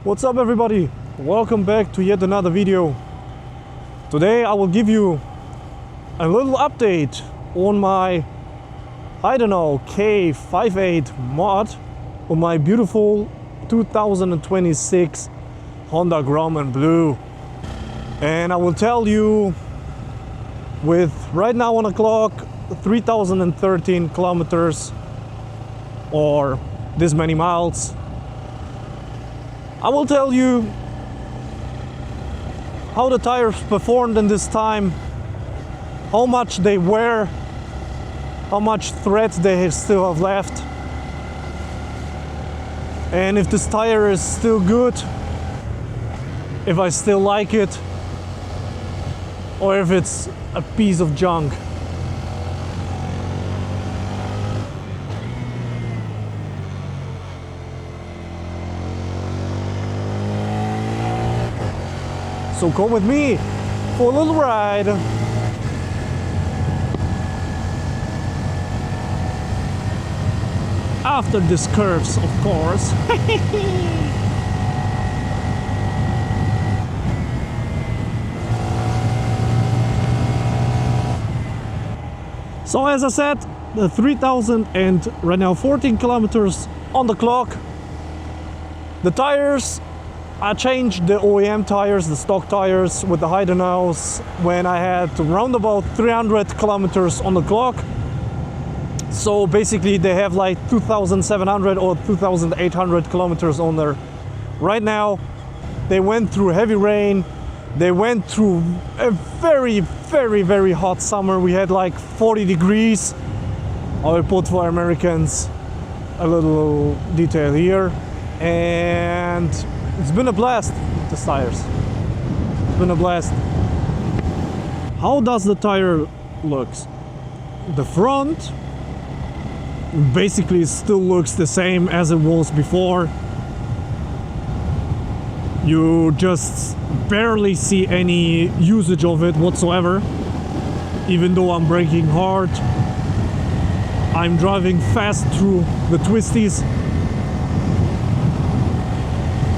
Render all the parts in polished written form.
What's up everybody? Welcome back to yet another video. Today I will give you a little update on my Heidenau K58 mod on my beautiful 2026 Honda Grom in blue. And I will tell you, with right now on the clock 3013 kilometers or this many miles, I will tell you how the tires performed in this time, how much they wear, how much tread they still have left, and if this tire is still good, if I still like it, or if it's a piece of junk. So come with me for a little ride. After these curves, of course. So as I said, the 3000 and right now 14 kilometers on the clock. The tires, I changed the OEM tires, the stock tires with the Heidenaus when I had around about 300 kilometers on the clock. So basically they have like 2700 or 2800 kilometers on there. Right now they went through heavy rain, they went through a very hot summer. We had like 40 degrees. I will put for Americans a little detail here, and it's been a blast with the tires. It's been a blast. How does the tire looks? The front basically still looks the same as it was before. You just barely see any usage of it whatsoever. Even though I'm braking hard, I'm driving fast through the twisties.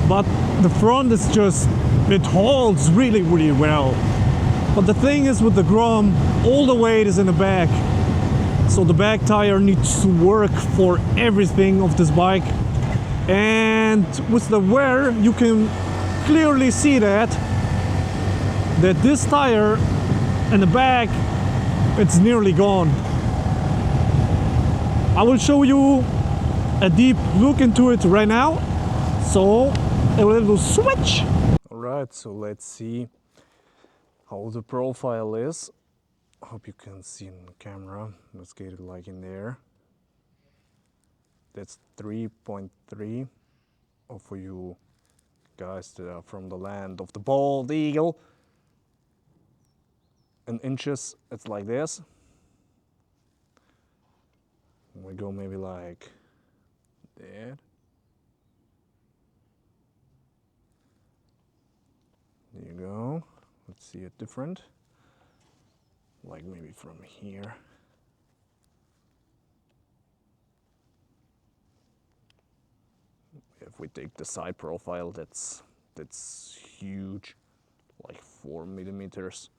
But the front is just, it holds really well. But the thing is with the Grom, all the weight is in the back. So the back tire needs to work for everything of this bike. And with the wear, you can clearly see that this tire in the back, it's nearly gone. I will show you a deep look into it right now. So a little switch. All right, so let's see how the profile is. Hope you can see in the camera. Let's get it like in there. That's 3.3. Or for you guys that are from the land of the bald eagle, in inches, it's like this. We go maybe like that. There you go. Let's see it different. Like maybe from here. If we take the side profile, that's huge, like 4 millimeters.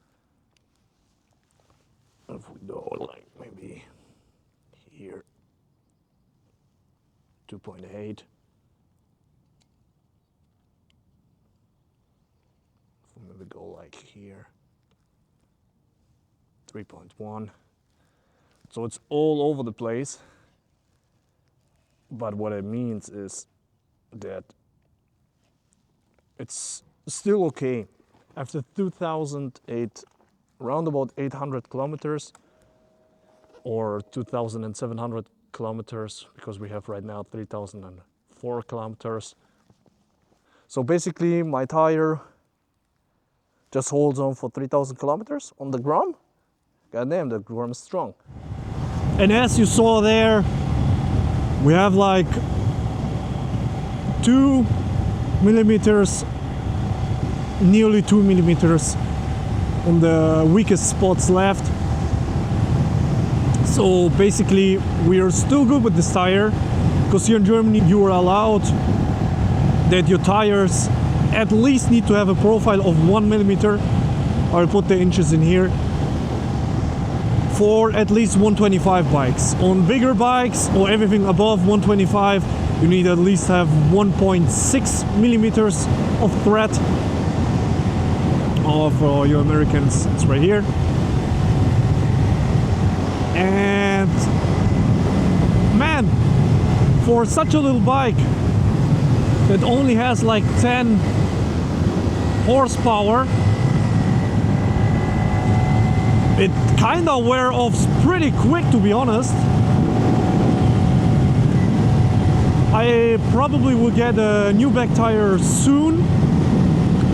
If we go like maybe here, 2.8. Maybe go like here, 3.1. So it's all over the place. But what it means is that it's still okay. After 2008, around about 800 kilometers or 2700 kilometers, because we have right now 3004 kilometers. So basically my tire just holds on for 3000 kilometers on the Grom. Goddamn, the Grom is strong. And as you saw there, we have like 2 millimeters, nearly 2 millimeters on the weakest spots left. So basically we are still good with this tire, because here in Germany you are allowed that your tires at least need to have a profile of 1 millimeter. I'll put the inches in here. For at least 125 bikes. On bigger bikes or everything above 125, you need at least have 1.6 millimeters of thread. For you Americans, it's right here. And man, for such a little bike that only has like 10 horsepower, it kind of wear off pretty quick, to be honest. I probably will get a new back tire soon,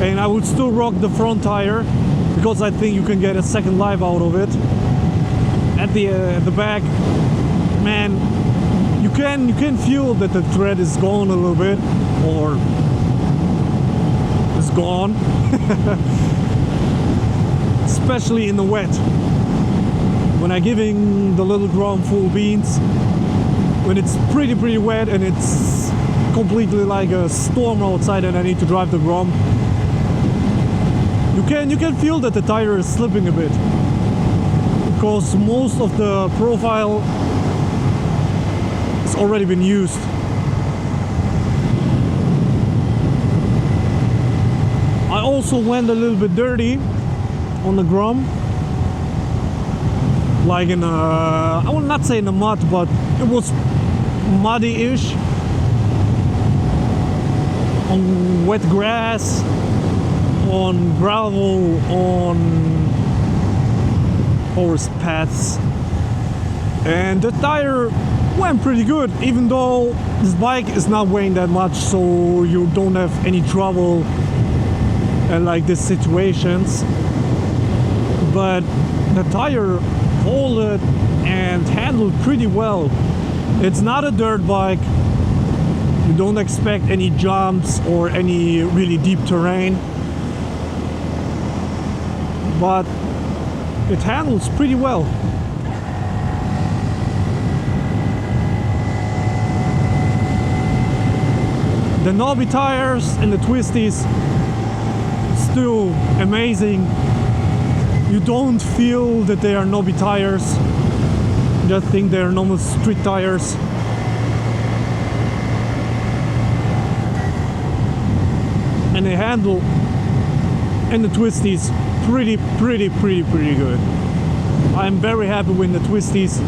and I would still rock the front tire because I think you can get a second life out of it. At the back, man, you can feel that the thread is gone a little bit, or is gone. Especially in the wet. When I'm giving the little Grom full beans, when it's pretty wet and it's completely like a storm outside and I need to drive the Grom, you can feel that the tire is slipping a bit, because most of the profile has already been used. I also went a little bit dirty on the Grom, like in I will not say in the mud, but it was muddy-ish, on wet grass, on gravel, on horse paths, and the tire went pretty good, even though this bike is not weighing that much, so you don't have any trouble in like these situations. But the tire holded and handled pretty well. It's not a dirt bike. You don't expect any jumps or any really deep terrain, but it handles pretty well. The knobby tires and the twisties, still amazing. You don't feel that they are knobby tires. You just think they're normal street tires. And they handle, and the twisties, pretty good. I'm very happy with the twisties.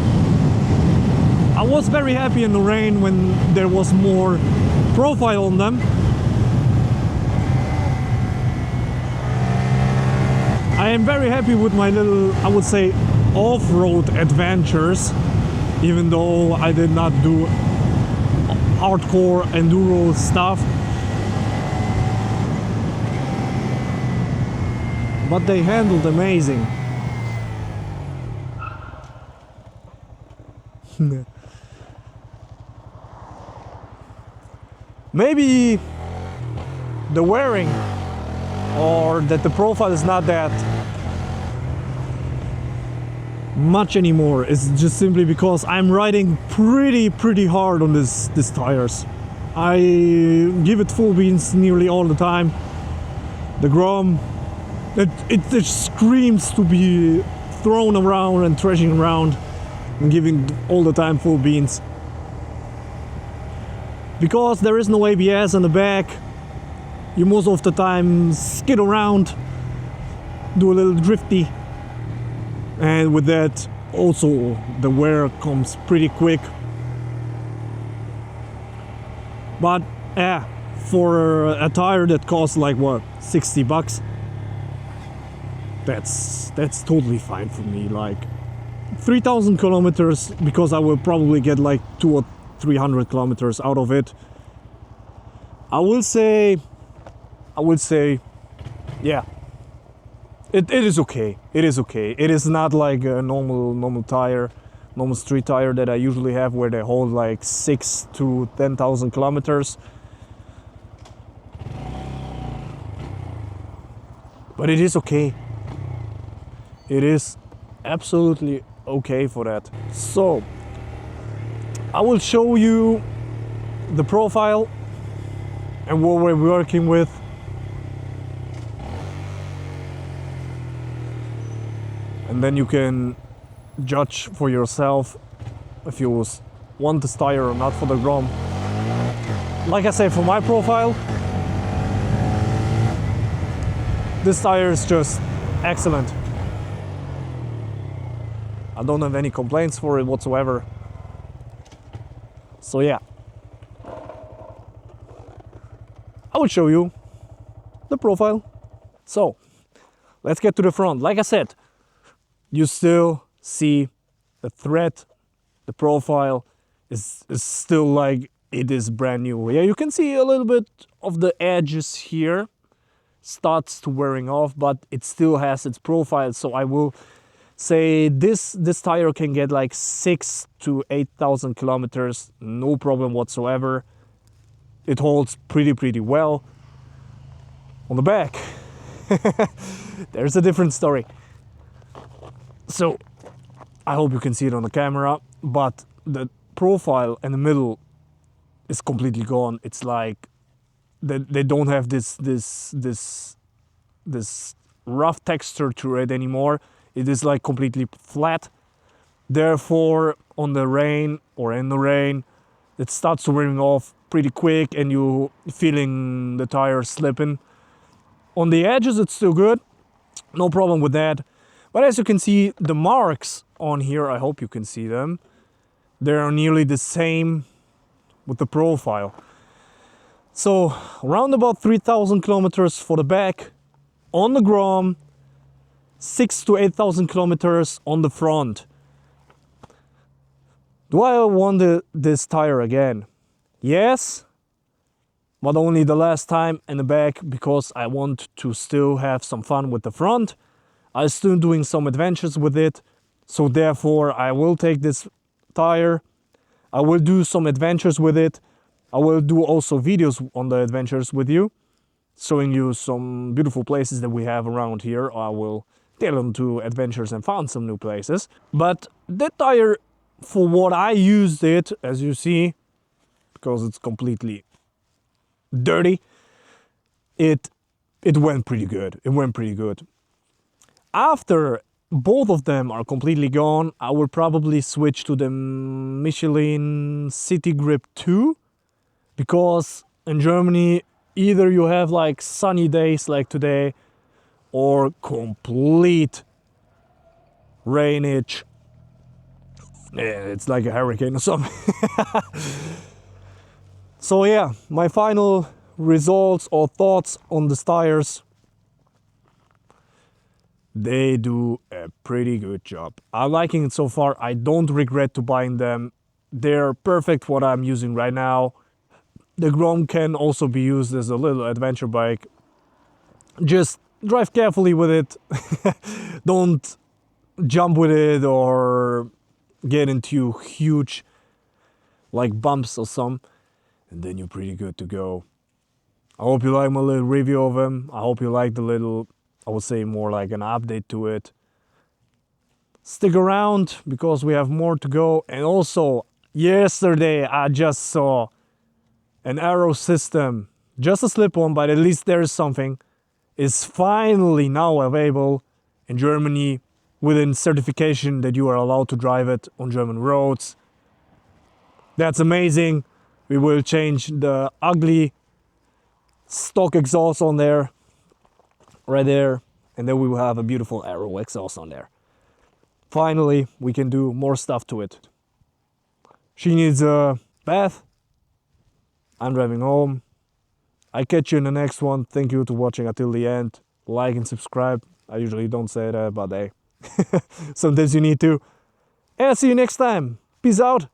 I was very happy in the rain when there was more profile on them. I am very happy with my little, I would say, off-road adventures, even though I did not do hardcore enduro stuff. But they handled amazing. Maybe the wearing, or that the profile is not that much anymore, is just simply because I'm riding pretty hard on these tires. I give it full beans nearly all the time. The Grom, it just screams to be thrown around and thrashing around and giving all the time full beans. Because there is no ABS on the back, you most of the time skid around, do a little drifty, and with that also the wear comes pretty quick. But yeah, for a tire that costs like what, 60 bucks, that's totally fine for me. Like 3,000 kilometers, because I will probably get like 200 or 300 kilometers out of it. I will say, yeah, it is okay. It is okay. It is not like a normal tire, normal street tire that I usually have, where they hold like 6,000 to 10,000 kilometers. But it is okay. It is absolutely okay for that. So I will show you the profile and what we're working with. And then you can judge for yourself if you want this tire or not for the Grom. Like I say, for my profile, this tire is just excellent. I don't have any complaints for it whatsoever. So yeah, I will show you the profile. So let's get to the front. Like I said, you still see the thread, the profile is still like it is brand new. Yeah, you can see a little bit of the edges here starts to wearing off, but it still has its profile. So I will say this tire can get like 6,000 to 8,000 kilometers, no problem whatsoever. It holds pretty well. On the back, there's a different story. So I hope you can see it on the camera, but the profile in the middle is completely gone. It's like they don't have this rough texture to it anymore. It is like completely flat. Therefore, on the rain or in the rain, it starts wearing off pretty quick and you feeling the tire slipping. On the edges, it's still good. No problem with that. But as you can see, the marks on here, I hope you can see them. They are nearly the same with the profile. So around about 3,000 kilometers for the back on the Grom, 6,000 to 8,000 kilometers on the front. Do I want this tire again? Yes, but only the last time in the back, because I want to still have some fun with the front. I'm still doing some adventures with it, so therefore I will take this tire. I will do some adventures with it. I will do also videos on the adventures with you, showing you some beautiful places that we have around here. I will take them to adventures and find some new places. But that tire, for what I used it, as you see, because it's completely dirty, it went pretty good. It went pretty good. After both of them are completely gone, I will probably switch to the Michelin City Grip 2, because in Germany either you have like sunny days like today or complete rainage. Yeah, it's like a hurricane or something. So yeah, my final results or thoughts on the tires. They do a pretty good job. I'm liking it so far. I don't regret to buying them. They're perfect what I'm using right now. The Grom can also be used as a little adventure bike. Just drive carefully with it. Don't jump with it or get into huge like bumps or some, and then you're pretty good to go. I hope you like my little review of them. I hope you like the little, I would say more like an update to it. Stick around because we have more to go. And also yesterday I just saw an aero system, just a slip-on, but at least there is something, is finally now available in Germany within certification that you are allowed to drive it on German roads. That's amazing. We will change the ugly stock exhaust on there, right there, and then we will have a beautiful aero exhaust on there. Finally, we can do more stuff to it. She needs a bath. I'm driving home. I catch you in the next one. Thank you to watching until the end. Like and subscribe. I usually don't say that, but hey, sometimes you need to. And I'll see you next time. Peace out.